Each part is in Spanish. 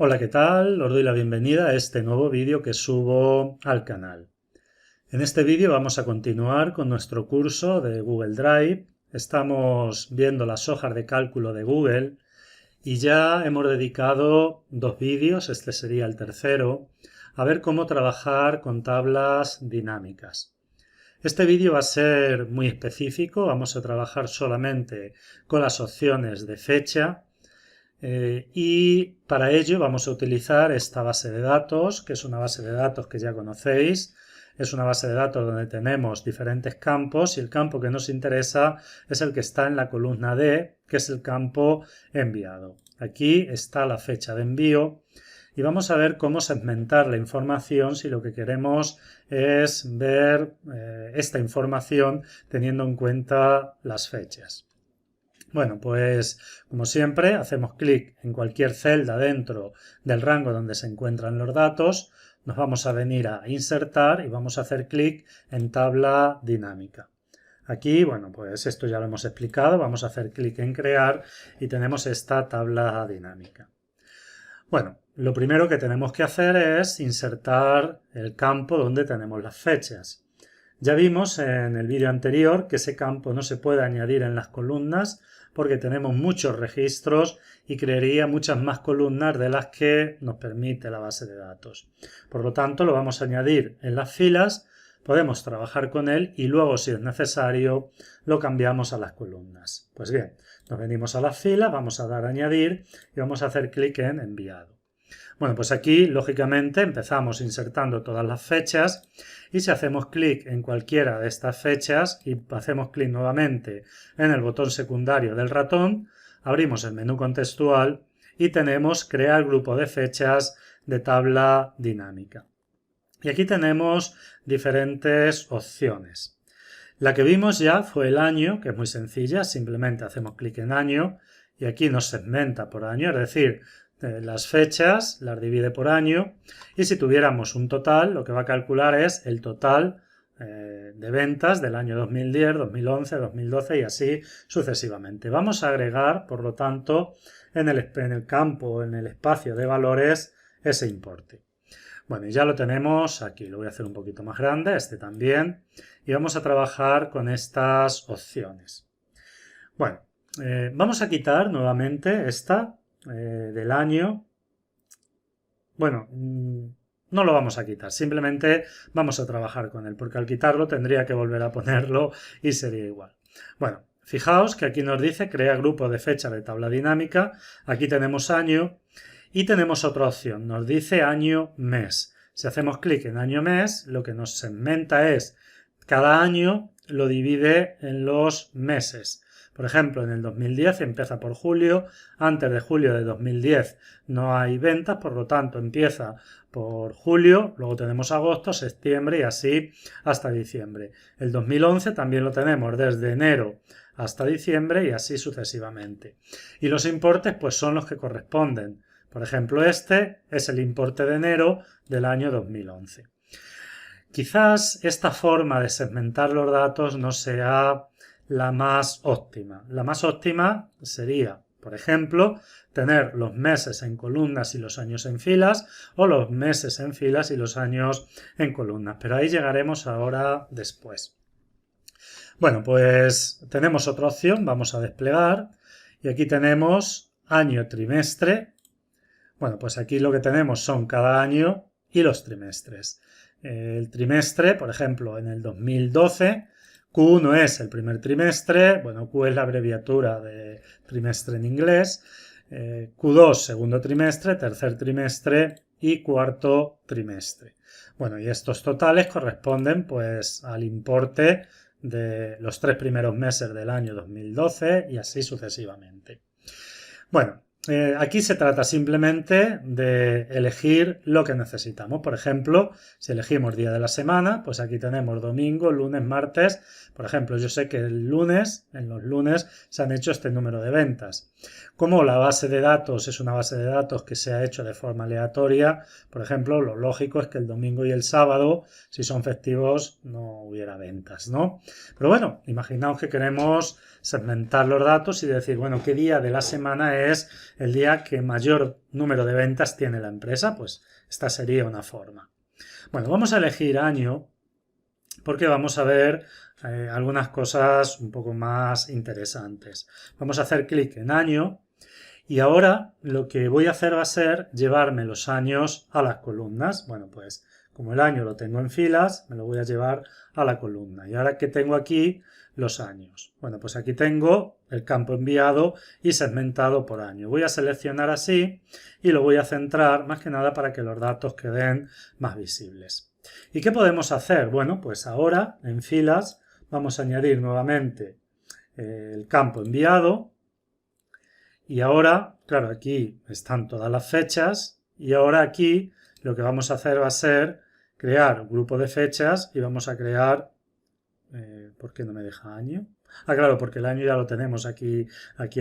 Hola, ¿qué tal? Os doy la bienvenida a este nuevo vídeo que subo al canal. En este vídeo vamos a continuar con nuestro curso de Google Drive. Estamos viendo las hojas de cálculo de Google y ya hemos dedicado 2 vídeos, este sería el tercero, a ver cómo trabajar con tablas dinámicas. Este vídeo va a ser muy específico, vamos a trabajar solamente con las opciones de fecha. Y para ello vamos a utilizar esta base de datos, que es una base de datos que ya conocéis. Es una base de datos donde tenemos diferentes campos y el campo que nos interesa es el que está en la columna D, que es el campo enviado. Aquí está la fecha de envío y vamos a ver cómo segmentar la información si lo que queremos es ver esta información teniendo en cuenta las fechas. Bueno, pues como siempre hacemos clic en cualquier celda dentro del rango donde se encuentran los datos, nos vamos a venir a insertar y vamos a hacer clic en tabla dinámica. Aquí, bueno, pues esto ya lo hemos explicado, vamos a hacer clic en crear y tenemos esta tabla dinámica. Bueno, lo primero que tenemos que hacer es insertar el campo donde tenemos las fechas. Ya vimos en el vídeo anterior que ese campo no se puede añadir en las columnas porque tenemos muchos registros y crearía muchas más columnas de las que nos permite la base de datos. Por lo tanto, lo vamos a añadir en las filas, podemos trabajar con él y luego, si es necesario, lo cambiamos a las columnas. Pues bien, nos venimos a las filas, vamos a dar a añadir y vamos a hacer clic en enviado. Bueno, pues aquí, lógicamente, empezamos insertando todas las fechas y si hacemos clic en cualquiera de estas fechas y hacemos clic nuevamente en el botón secundario del ratón, abrimos el menú contextual y tenemos crear grupo de fechas de tabla dinámica. Y aquí tenemos diferentes opciones. La que vimos ya fue el año, que es muy sencilla, simplemente hacemos clic en año y aquí nos segmenta por año, es decir, las fechas las divide por año y si tuviéramos un total, lo que va a calcular es el total de ventas del año 2010, 2011, 2012 y así sucesivamente. Vamos a agregar, por lo tanto, en el campo, en el espacio de valores, ese importe. Bueno, y ya lo tenemos aquí, lo voy a hacer un poquito más grande, este también, y vamos a trabajar con estas opciones. Bueno, vamos a quitar nuevamente esta del año. Bueno, no lo vamos a quitar, simplemente vamos a trabajar con él, porque al quitarlo tendría que volver a ponerlo y sería igual. Bueno, fijaos que aquí nos dice crea grupo de fecha de tabla dinámica, aquí tenemos año y tenemos otra opción, nos dice año-mes. Si hacemos clic en año-mes, lo que nos segmenta es cada año lo divide en los meses. Por ejemplo, en el 2010 empieza por julio, antes de julio de 2010 no hay ventas, por lo tanto empieza por julio, luego tenemos agosto, septiembre y así hasta diciembre. El 2011 también lo tenemos desde enero hasta diciembre y así sucesivamente. Y los importes pues son los que corresponden. Por ejemplo, este es el importe de enero del año 2011. Quizás esta forma de segmentar los datos no sea la más óptima. La más óptima sería, por ejemplo, tener los meses en columnas y los años en filas o los meses en filas y los años en columnas. Pero ahí llegaremos ahora después. Bueno, pues tenemos otra opción, vamos a desplegar y aquí tenemos año, trimestre. Bueno, pues aquí lo que tenemos son cada año y los trimestres. El trimestre, por ejemplo, en el 2012, Q1 es el primer trimestre, bueno, Q es la abreviatura de trimestre en inglés, Q2 segundo trimestre, tercer trimestre y cuarto trimestre. Bueno, y estos totales corresponden pues al importe de los 3 primeros meses del año 2012 y así sucesivamente. Bueno, aquí se trata simplemente de elegir lo que necesitamos. Por ejemplo, si elegimos día de la semana, pues aquí tenemos domingo, lunes, martes. Por ejemplo, yo sé que el lunes, en los lunes, se han hecho este número de ventas. Como la base de datos es una base de datos que se ha hecho de forma aleatoria, por ejemplo, lo lógico es que el domingo y el sábado, si son festivos, no hubiera ventas, ¿no? Pero bueno, imaginaos que queremos segmentar los datos y decir, bueno, ¿qué día de la semana es el día que mayor número de ventas tiene la empresa, pues esta sería una forma. Bueno, vamos a elegir año porque vamos a ver algunas cosas un poco más interesantes. Vamos a hacer clic en año y ahora lo que voy a hacer va a ser llevarme los años a las columnas. Bueno, pues como el año lo tengo en filas, me lo voy a llevar a la columna. Y ahora que tengo aquí los años. Bueno, pues aquí tengo el campo enviado y segmentado por año. Voy a seleccionar así y lo voy a centrar más que nada para que los datos queden más visibles. ¿Y qué podemos hacer? Bueno, pues ahora en filas vamos a añadir nuevamente el campo enviado y ahora, claro, aquí están todas las fechas y ahora aquí lo que vamos a hacer va a ser crear un grupo de fechas y vamos a crear ¿por qué no me deja año? Ah, claro, porque el año ya lo tenemos aquí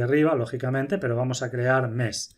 arriba, lógicamente, pero vamos a crear mes.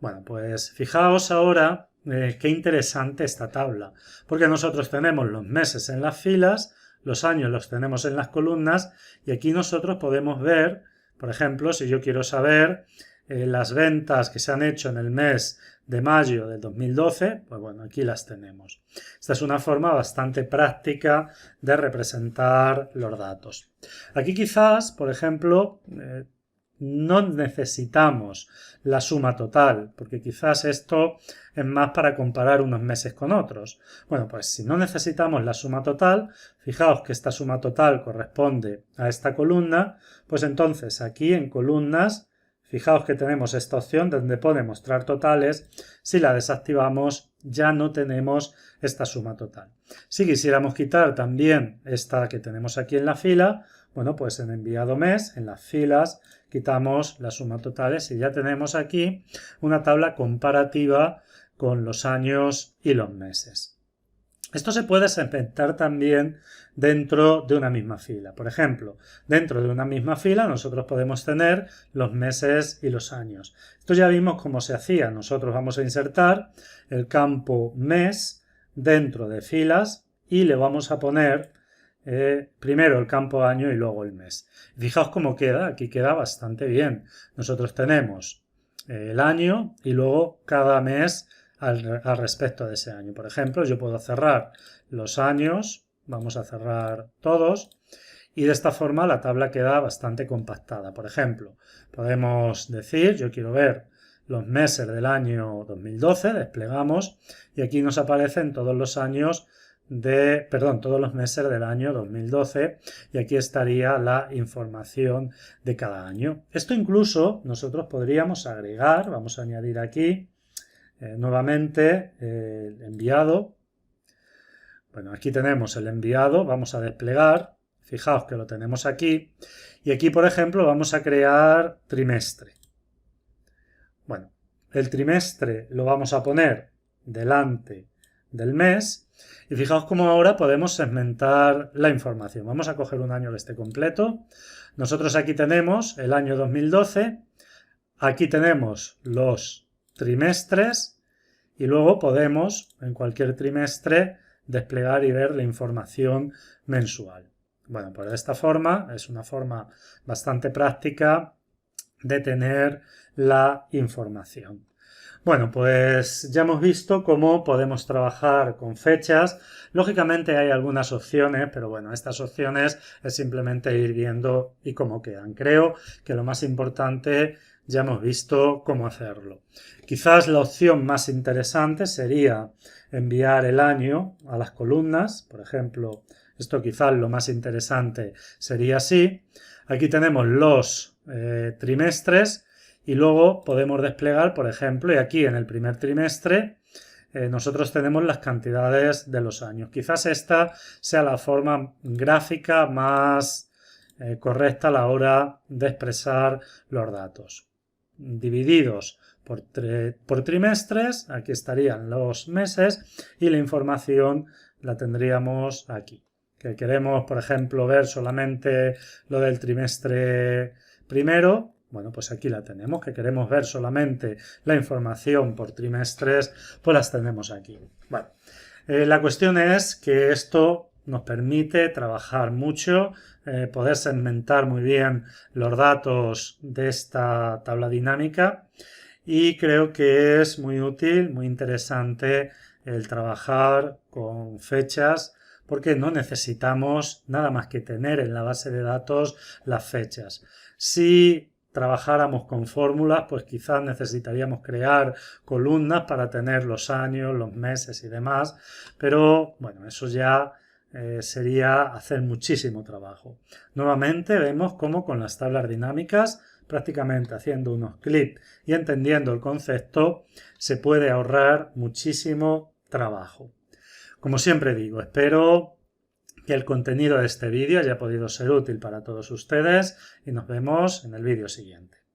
Bueno, pues fijaos ahora qué interesante esta tabla, porque nosotros tenemos los meses en las filas, los años los tenemos en las columnas y aquí nosotros podemos ver, por ejemplo, si yo quiero saber las ventas que se han hecho en el mes de mayo del 2012, pues bueno, aquí las tenemos. Esta es una forma bastante práctica de representar los datos. Aquí quizás, por ejemplo, no necesitamos la suma total, porque quizás esto es más para comparar unos meses con otros. Bueno, pues si no necesitamos la suma total, fijaos que esta suma total corresponde a esta columna, pues entonces aquí en columnas, fijaos que tenemos esta opción donde pone mostrar totales. Si la desactivamos ya no tenemos esta suma total. Si quisiéramos quitar también esta que tenemos aquí en la fila, bueno, pues en enviado mes, en las filas, quitamos la suma totales y ya tenemos aquí una tabla comparativa con los años y los meses. Esto se puede segmentar también dentro de una misma fila. Por ejemplo, dentro de una misma fila nosotros podemos tener los meses y los años. Esto ya vimos cómo se hacía. Nosotros vamos a insertar el campo mes dentro de filas y le vamos a poner primero el campo año y luego el mes. Fijaos cómo queda. Aquí queda bastante bien. Nosotros tenemos el año y luego cada mes al respecto de ese año. Por ejemplo, yo puedo cerrar los años, vamos a cerrar todos, y de esta forma la tabla queda bastante compactada. Por ejemplo, podemos decir, yo quiero ver los meses del año 2012, desplegamos, y aquí nos aparecen todos los años todos los meses del año 2012 y aquí estaría la información de cada año. Esto incluso nosotros podríamos agregar, vamos a añadir aquí nuevamente el enviado. Bueno, aquí tenemos el enviado, vamos a desplegar, fijaos que lo tenemos aquí y aquí por ejemplo vamos a crear trimestre. Bueno, el trimestre lo vamos a poner delante del mes y fijaos cómo ahora podemos segmentar la información. Vamos a coger un año que esté completo. Nosotros aquí tenemos el año 2012, aquí tenemos los trimestres y luego podemos en cualquier trimestre desplegar y ver la información mensual. Bueno, pues de esta forma es una forma bastante práctica de tener la información. Bueno, pues ya hemos visto cómo podemos trabajar con fechas. Lógicamente hay algunas opciones, pero bueno, estas opciones es simplemente ir viendo y cómo quedan. Creo que lo más importante ya hemos visto cómo hacerlo. Quizás la opción más interesante sería enviar el año a las columnas. Por ejemplo, esto quizás lo más interesante sería así. Aquí tenemos los trimestres y luego podemos desplegar, por ejemplo, y aquí en el primer trimestre nosotros tenemos las cantidades de los años. Quizás esta sea la forma gráfica más correcta a la hora de expresar los datos. Divididos por trimestres, aquí estarían los meses y la información la tendríamos aquí. Que queremos, por ejemplo, ver solamente lo del trimestre primero, bueno, pues aquí la tenemos. Que queremos ver solamente la información por trimestres, pues las tenemos aquí. Bueno, la cuestión es que esto nos permite trabajar mucho, poder segmentar muy bien los datos de esta tabla dinámica y creo que es muy útil, muy interesante el trabajar con fechas porque no necesitamos nada más que tener en la base de datos las fechas. Si trabajáramos con fórmulas, pues quizás necesitaríamos crear columnas para tener los años, los meses y demás, pero bueno, eso ya sería hacer muchísimo trabajo. Nuevamente vemos cómo con las tablas dinámicas, prácticamente haciendo unos clics y entendiendo el concepto, se puede ahorrar muchísimo trabajo. Como siempre digo, espero que el contenido de este vídeo haya podido ser útil para todos ustedes y nos vemos en el vídeo siguiente.